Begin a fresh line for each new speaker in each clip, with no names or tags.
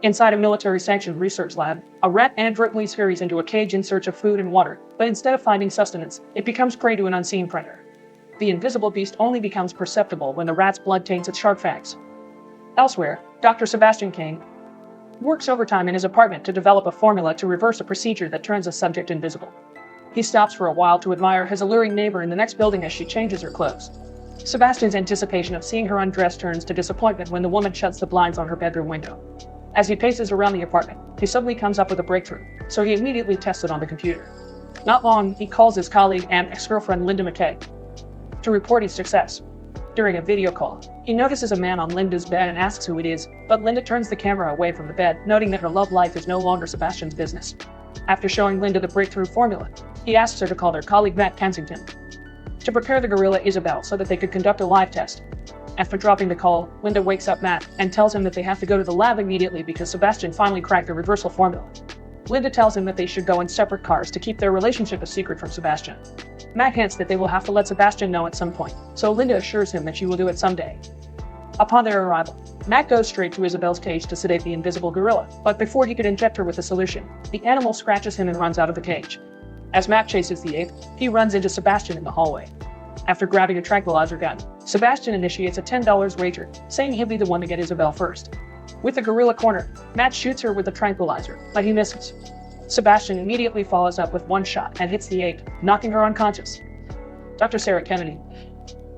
Inside a military-sanctioned research lab, a rat inadvertently scurries into a cage in search of food and water, but instead of finding sustenance, it becomes prey to an unseen predator. The invisible beast only becomes perceptible when the rat's blood taints its sharp fangs. Elsewhere, Dr. Sebastian Kane works overtime in his apartment to develop a formula to reverse a procedure that turns a subject invisible. He stops for a while to admire his alluring neighbor in the next building as she changes her clothes. Sebastian's anticipation of seeing her undressed turns to disappointment when the woman shuts the blinds on her bedroom window. As he paces around the apartment, he suddenly comes up with a breakthrough, so he immediately tests it on the computer. Not long, he calls his colleague and ex-girlfriend Linda McKay to report his success. During a video call, he notices a man on Linda's bed and asks who it is, but Linda turns the camera away from the bed, noting that her love life is no longer Sebastian's business. After showing Linda the breakthrough formula, he asks her to call their colleague Matt Kensington to prepare the gorilla Isabel so that they could conduct a live test. After dropping the call, Linda wakes up Matt and tells him that they have to go to the lab immediately because Sebastian finally cracked the reversal formula. Linda tells him that they should go in separate cars to keep their relationship a secret from Sebastian. Matt hints that they will have to let Sebastian know at some point, so Linda assures him that she will do it someday. Upon their arrival, Matt goes straight to Isabel's cage to sedate the invisible gorilla, but before he could inject her with a solution, the animal scratches him and runs out of the cage. As Matt chases the ape, he runs into Sebastian in the hallway. After grabbing a tranquilizer gun, Sebastian initiates a $10 wager, saying he'll be the one to get Isabel first. With the gorilla cornered, Matt shoots her with a tranquilizer, but he misses. Sebastian immediately follows up with one shot and hits the ape, knocking her unconscious. Dr. Sarah Kennedy,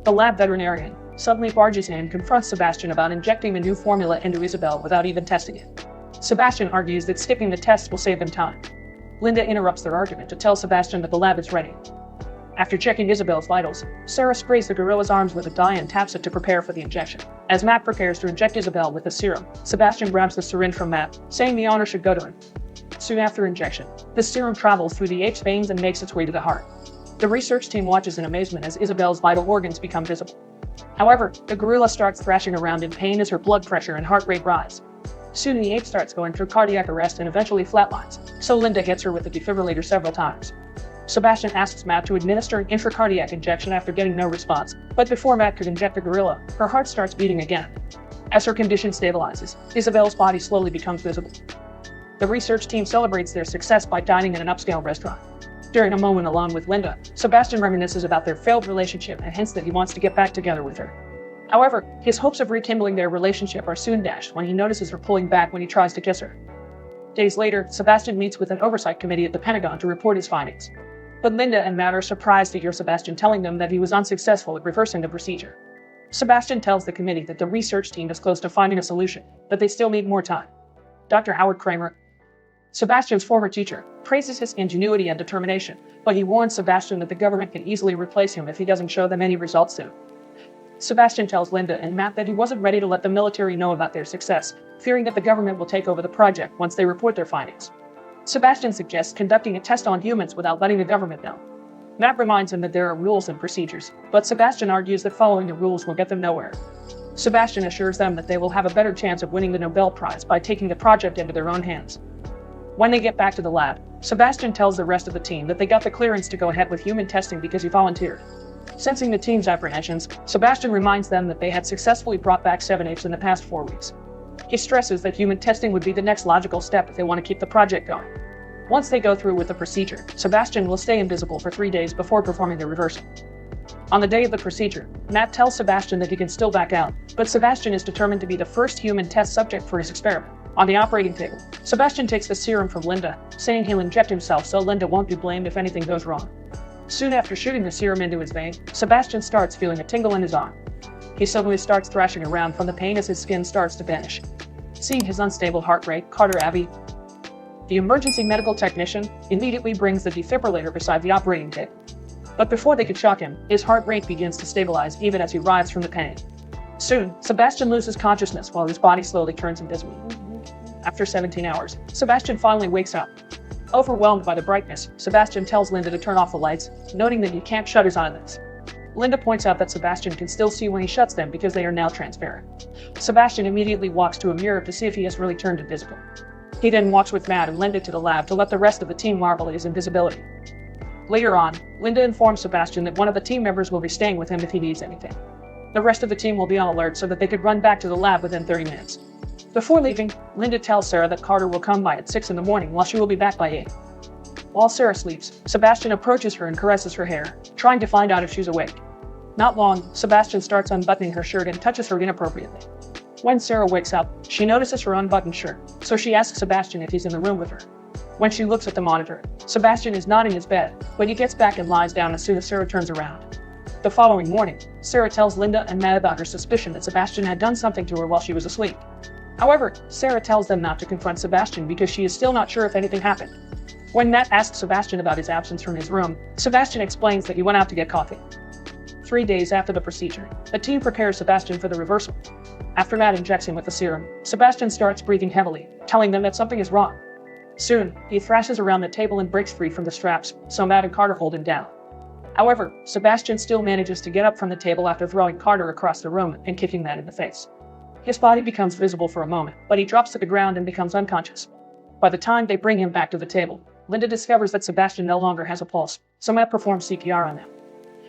the lab veterinarian, suddenly barges in and confronts Sebastian about injecting the new formula into Isabel without even testing it. Sebastian argues that skipping the tests will save them time. Linda interrupts their argument to tell Sebastian that the lab is ready. After checking Isabel's vitals, Sarah sprays the gorilla's arms with a dye and taps it to prepare for the injection. As Matt prepares to inject Isabel with the serum, Sebastian grabs the syringe from Matt, saying the honor should go to him. Soon after injection, the serum travels through the ape's veins and makes its way to the heart. The research team watches in amazement as Isabel's vital organs become visible. However, the gorilla starts thrashing around in pain as her blood pressure and heart rate rise. Soon the ape starts going through cardiac arrest and eventually flatlines, so Linda hits her with the defibrillator several times. Sebastian asks Matt to administer an intracardiac injection after getting no response, but before Matt could inject the gorilla, her heart starts beating again. As her condition stabilizes, Isabel's body slowly becomes visible. The research team celebrates their success by dining in an upscale restaurant. During a moment alone with Linda, Sebastian reminisces about their failed relationship and hints that he wants to get back together with her. However, his hopes of rekindling their relationship are soon dashed when he notices her pulling back when he tries to kiss her. Days later, Sebastian meets with an oversight committee at the Pentagon to report his findings. But Linda and Matt are surprised to hear Sebastian telling them that he was unsuccessful at reversing the procedure. Sebastian tells the committee that the research team is close to finding a solution, but they still need more time. Dr. Howard Kramer, Sebastian's former teacher, praises his ingenuity and determination, but he warns Sebastian that the government can easily replace him if he doesn't show them any results soon. Sebastian tells Linda and Matt that he wasn't ready to let the military know about their success, fearing that the government will take over the project once they report their findings. Sebastian suggests conducting a test on humans without letting the government know. Matt reminds him that there are rules and procedures, but Sebastian argues that following the rules will get them nowhere. Sebastian assures them that they will have a better chance of winning the Nobel Prize by taking the project into their own hands. When they get back to the lab, Sebastian tells the rest of the team that they got the clearance to go ahead with human testing because he volunteered. Sensing the team's apprehensions, Sebastian reminds them that they had successfully brought back 7 apes in the past 4 weeks. He stresses that human testing would be the next logical step if they want to keep the project going. Once they go through with the procedure, Sebastian will stay invisible for 3 days before performing the reversal. On the day of the procedure, Matt tells Sebastian that he can still back out, but Sebastian is determined to be the first human test subject for his experiment. On the operating table, Sebastian takes the serum from Linda, saying he'll inject himself so Linda won't be blamed if anything goes wrong. Soon after shooting the serum into his vein, Sebastian starts feeling a tingle in his arm. He suddenly starts thrashing around from the pain as his skin starts to vanish. Seeing his unstable heart rate, Carter Abbey, the emergency medical technician, immediately brings the defibrillator beside the operating table. But before they could shock him, his heart rate begins to stabilize even as he writhes from the pain. Soon, Sebastian loses consciousness while his body slowly turns invisible. After 17 hours, Sebastian finally wakes up. Overwhelmed by the brightness, Sebastian tells Linda to turn off the lights, noting that he can't shut his eyelids. Linda points out that Sebastian can still see when he shuts them because they are now transparent. Sebastian immediately walks to a mirror to see if he has really turned invisible. He then walks with Matt and Linda to the lab to let the rest of the team marvel at his invisibility. Later on, Linda informs Sebastian that one of the team members will be staying with him if he needs anything. The rest of the team will be on alert so that they could run back to the lab within 30 minutes. Before leaving, Linda tells Sarah that Carter will come by at 6 in the morning while she will be back by 8. While Sarah sleeps, Sebastian approaches her and caresses her hair, trying to find out if she's awake. Not long, Sebastian starts unbuttoning her shirt and touches her inappropriately. When Sarah wakes up, she notices her unbuttoned shirt, so she asks Sebastian if he's in the room with her. When she looks at the monitor, Sebastian is not in his bed, but he gets back and lies down as soon as Sarah turns around. The following morning, Sarah tells Linda and Matt about her suspicion that Sebastian had done something to her while she was asleep. However, Sarah tells them not to confront Sebastian because she is still not sure if anything happened. When Matt asks Sebastian about his absence from his room, Sebastian explains that he went out to get coffee. 3 days after the procedure, the team prepares Sebastian for the reversal. After Matt injects him with the serum, Sebastian starts breathing heavily, telling them that something is wrong. Soon, he thrashes around the table and breaks free from the straps, so Matt and Carter hold him down. However, Sebastian still manages to get up from the table after throwing Carter across the room and kicking Matt in the face. His body becomes visible for a moment, but he drops to the ground and becomes unconscious. By the time they bring him back to the table, Linda discovers that Sebastian no longer has a pulse, so Matt performs CPR on him.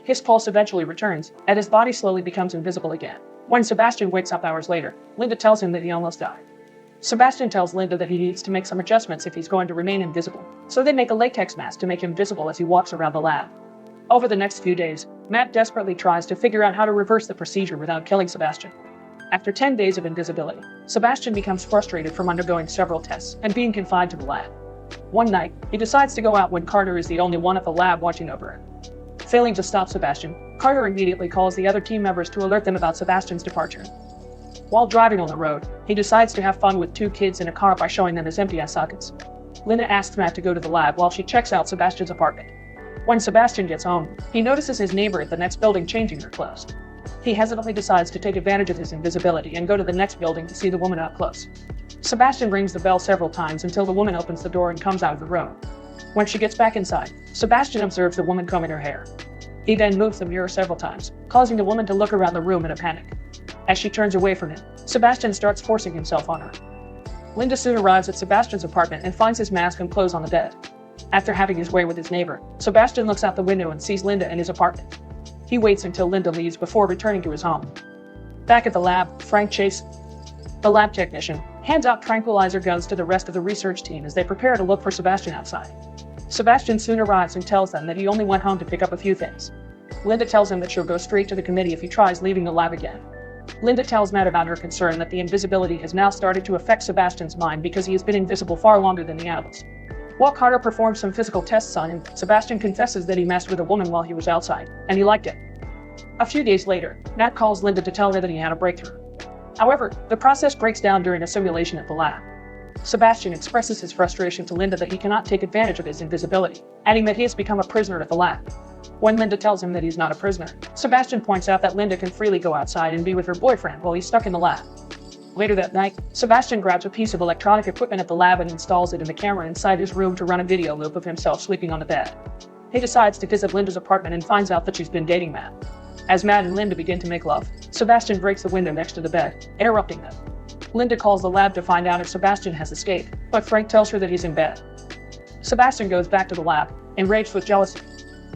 His pulse eventually returns, and his body slowly becomes invisible again. When Sebastian wakes up hours later, Linda tells him that he almost died. Sebastian tells Linda that he needs to make some adjustments if he's going to remain invisible, so they make a latex mask to make him visible as he walks around the lab. Over the next few days, Matt desperately tries to figure out how to reverse the procedure without killing Sebastian. After 10 days of invisibility, Sebastian becomes frustrated from undergoing several tests and being confined to the lab. One night, he decides to go out when Carter is the only one at the lab watching over him. Failing to stop Sebastian, Carter immediately calls the other team members to alert them about Sebastian's departure. While driving on the road, he decides to have fun with 2 kids in a car by showing them his empty eye sockets. Linda asks Matt to go to the lab while she checks out Sebastian's apartment. When Sebastian gets home, he notices his neighbor at the next building changing her clothes. He hesitantly decides to take advantage of his invisibility and go to the next building to see the woman up close. Sebastian rings the bell several times until the woman opens the door and comes out of the room. When she gets back inside, Sebastian observes the woman combing her hair. He then moves the mirror several times, causing the woman to look around the room in a panic. As she turns away from him, Sebastian starts forcing himself on her. Linda soon arrives at Sebastian's apartment and finds his mask and clothes on the bed. After having his way with his neighbor, Sebastian looks out the window and sees Linda in his apartment. He waits until Linda leaves before returning to his home. Back at the lab, Frank Chase, the lab technician, hands out tranquilizer guns to the rest of the research team as they prepare to look for Sebastian outside. Sebastian soon arrives and tells them that he only went home to pick up a few things. Linda tells him that she'll go straight to the committee if he tries leaving the lab again. Linda tells Matt about her concern that the invisibility has now started to affect Sebastian's mind because he has been invisible far longer than the animals. While Carter performs some physical tests on him, Sebastian confesses that he messed with a woman while he was outside, and he liked it. A few days later, Matt calls Linda to tell her that he had a breakthrough. However, the process breaks down during a simulation at the lab. Sebastian expresses his frustration to Linda that he cannot take advantage of his invisibility, adding that he has become a prisoner at the lab. When Linda tells him that he's not a prisoner, Sebastian points out that Linda can freely go outside and be with her boyfriend while he's stuck in the lab. Later that night, Sebastian grabs a piece of electronic equipment at the lab and installs it in the camera inside his room to run a video loop of himself sleeping on the bed. He decides to visit Linda's apartment and finds out that she's been dating Matt. As Matt and Linda begin to make love, Sebastian breaks the window next to the bed, interrupting them. Linda calls the lab to find out if Sebastian has escaped, but Frank tells her that he's in bed. Sebastian goes back to the lab, enraged with jealousy.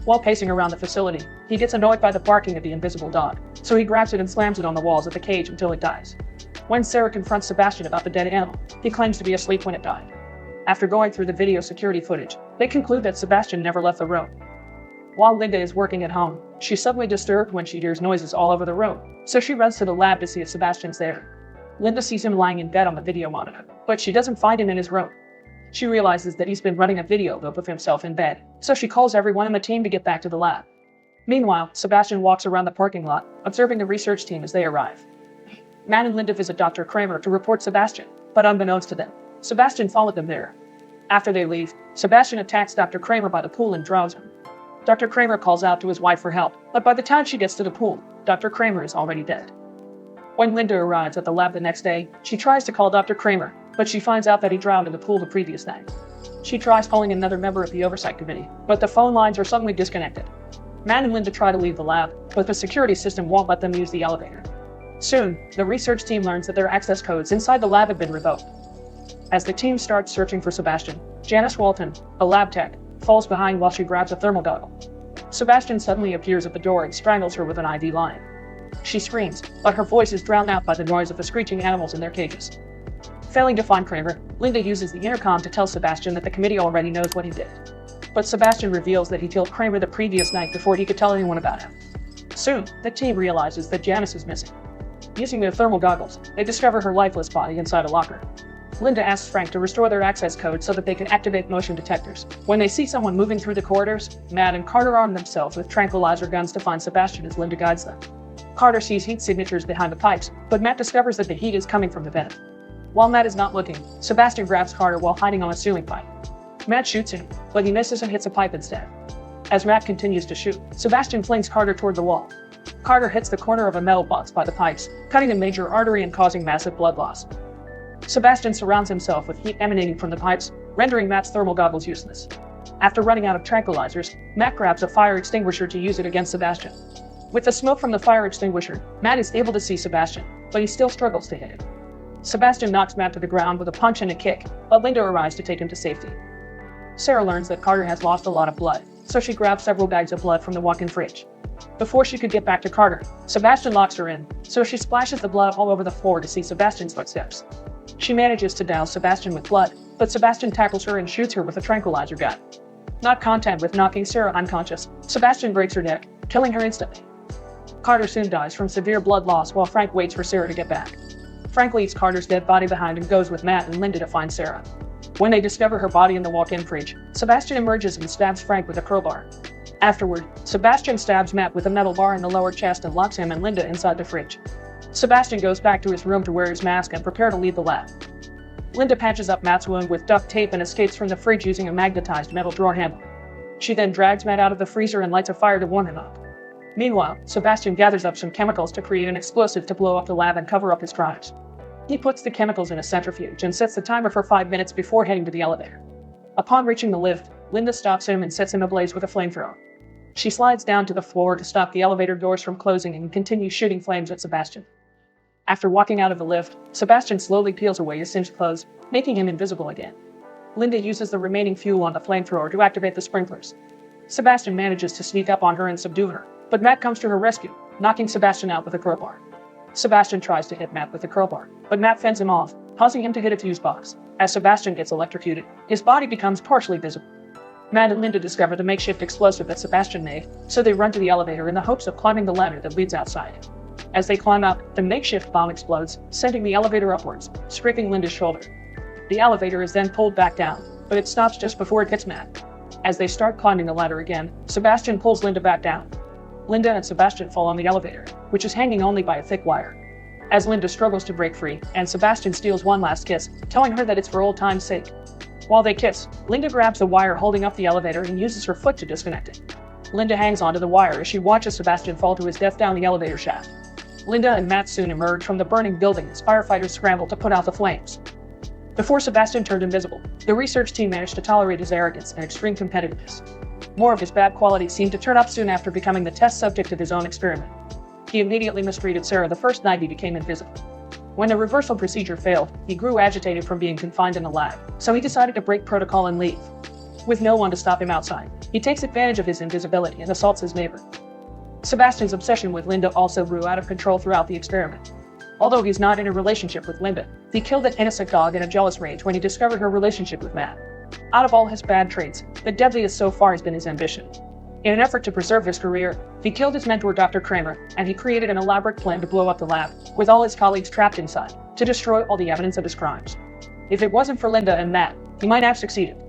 While pacing around the facility, he gets annoyed by the barking of the invisible dog, so he grabs it and slams it on the walls of the cage until it dies. When Sarah confronts Sebastian about the dead animal, he claims to be asleep when it died. After going through the video security footage, they conclude that Sebastian never left the room. While Linda is working at home, she's suddenly disturbed when she hears noises all over the room, so she runs to the lab to see if Sebastian's there. Linda sees him lying in bed on the video monitor, but she doesn't find him in his room. She realizes that he's been running a video loop of himself in bed, so she calls everyone in the team to get back to the lab. Meanwhile, Sebastian walks around the parking lot, observing the research team as they arrive. Matt and Linda visit Dr. Kramer to report Sebastian, but unbeknownst to them, Sebastian followed them there. After they leave, Sebastian attacks Dr. Kramer by the pool and drowns him. Dr. Kramer calls out to his wife for help, but by the time she gets to the pool, Dr. Kramer is already dead. When Linda arrives at the lab the next day, she tries to call Dr. Kramer, but she finds out that he drowned in the pool the previous night. She tries calling another member of the oversight committee, but the phone lines are suddenly disconnected. Matt and Linda try to leave the lab, but the security system won't let them use the elevator. Soon, the research team learns that their access codes inside the lab have been revoked. As the team starts searching for Sebastian, Janice Walton, a lab tech, falls behind while she grabs a thermal goggle. Sebastian suddenly appears at the door and strangles her with an IV line. She screams, but her voice is drowned out by the noise of the screeching animals in their cages. Failing to find Kramer, Linda uses the intercom to tell Sebastian that the committee already knows what he did. But Sebastian reveals that he killed Kramer the previous night before he could tell anyone about him. Soon, the team realizes that Janice is missing. Using their thermal goggles, they discover her lifeless body inside a locker. Linda asks Frank to restore their access code so that they can activate motion detectors. When they see someone moving through the corridors, Matt and Carter arm themselves with tranquilizer guns to find Sebastian as Linda guides them. Carter sees heat signatures behind the pipes, but Matt discovers that the heat is coming from the vent. While Matt is not looking, Sebastian grabs Carter while hiding on a ceiling pipe. Matt shoots him, but he misses and hits a pipe instead. As Matt continues to shoot, Sebastian flings Carter toward the wall. Carter hits the corner of a metal box by the pipes, cutting a major artery and causing massive blood loss. Sebastian surrounds himself with heat emanating from the pipes, rendering Matt's thermal goggles useless. After running out of tranquilizers, Matt grabs a fire extinguisher to use it against Sebastian. With the smoke from the fire extinguisher, Matt is able to see Sebastian, but he still struggles to hit him. Sebastian knocks Matt to the ground with a punch and a kick, but Linda arrives to take him to safety. Sarah learns that Carter has lost a lot of blood, so she grabs several bags of blood from the walk-in fridge. Before she could get back to Carter, Sebastian locks her in, so she splashes the blood all over the floor to see Sebastian's footsteps. She manages to douse Sebastian with blood, but Sebastian tackles her and shoots her with a tranquilizer gun. Not content with knocking Sarah unconscious, Sebastian breaks her neck, killing her instantly. Carter soon dies from severe blood loss while Frank waits for Sarah to get back. Frank leaves Carter's dead body behind and goes with Matt and Linda to find Sarah. When they discover her body in the walk-in fridge, Sebastian emerges and stabs Frank with a crowbar. Afterward, Sebastian stabs Matt with a metal bar in the lower chest and locks him and Linda inside the fridge. Sebastian goes back to his room to wear his mask and prepare to leave the lab. Linda patches up Matt's wound with duct tape and escapes from the fridge using a magnetized metal drawer handle. She then drags Matt out of the freezer and lights a fire to warm him up. Meanwhile, Sebastian gathers up some chemicals to create an explosive to blow up the lab and cover up his crimes. He puts the chemicals in a centrifuge and sets the timer for 5 minutes before heading to the elevator. Upon reaching the lift, Linda stops him and sets him ablaze with a flamethrower. She slides down to the floor to stop the elevator doors from closing and continues shooting flames at Sebastian. After walking out of the lift, Sebastian slowly peels away his singed clothes, making him invisible again. Linda uses the remaining fuel on the flamethrower to activate the sprinklers. Sebastian manages to sneak up on her and subdue her, but Matt comes to her rescue, knocking Sebastian out with a crowbar. Sebastian tries to hit Matt with the crowbar, but Matt fends him off, causing him to hit a fuse box. As Sebastian gets electrocuted, his body becomes partially visible. Matt and Linda discover the makeshift explosive that Sebastian made, so they run to the elevator in the hopes of climbing the ladder that leads outside. As they climb up, the makeshift bomb explodes, sending the elevator upwards, scraping Linda's shoulder. The elevator is then pulled back down, but it stops just before it hits Matt. As they start climbing the ladder again, Sebastian pulls Linda back down. Linda and Sebastian fall on the elevator, which is hanging only by a thick wire. As Linda struggles to break free, and Sebastian steals one last kiss, telling her that it's for old time's sake. While they kiss, Linda grabs the wire holding up the elevator and uses her foot to disconnect it. Linda hangs onto the wire as she watches Sebastian fall to his death down the elevator shaft. Linda and Matt soon emerge from the burning building as firefighters scramble to put out the flames. Before Sebastian turned invisible, the research team managed to tolerate his arrogance and extreme competitiveness. More of his bad qualities seemed to turn up soon after becoming the test subject of his own experiment. He immediately mistreated Sarah the first night he became invisible. When the reversal procedure failed, he grew agitated from being confined in the lab, so he decided to break protocol and leave. With no one to stop him outside, he takes advantage of his invisibility and assaults his neighbor. Sebastian's obsession with Linda also grew out of control throughout the experiment. Although he's not in a relationship with Linda, he killed an innocent dog in a jealous rage when he discovered her relationship with Matt. Out of all his bad traits, the deadliest so far has been his ambition. In an effort to preserve his career, he killed his mentor Dr. Kramer, and he created an elaborate plan to blow up the lab, with all his colleagues trapped inside, to destroy all the evidence of his crimes. If it wasn't for Linda and Matt, he might have succeeded.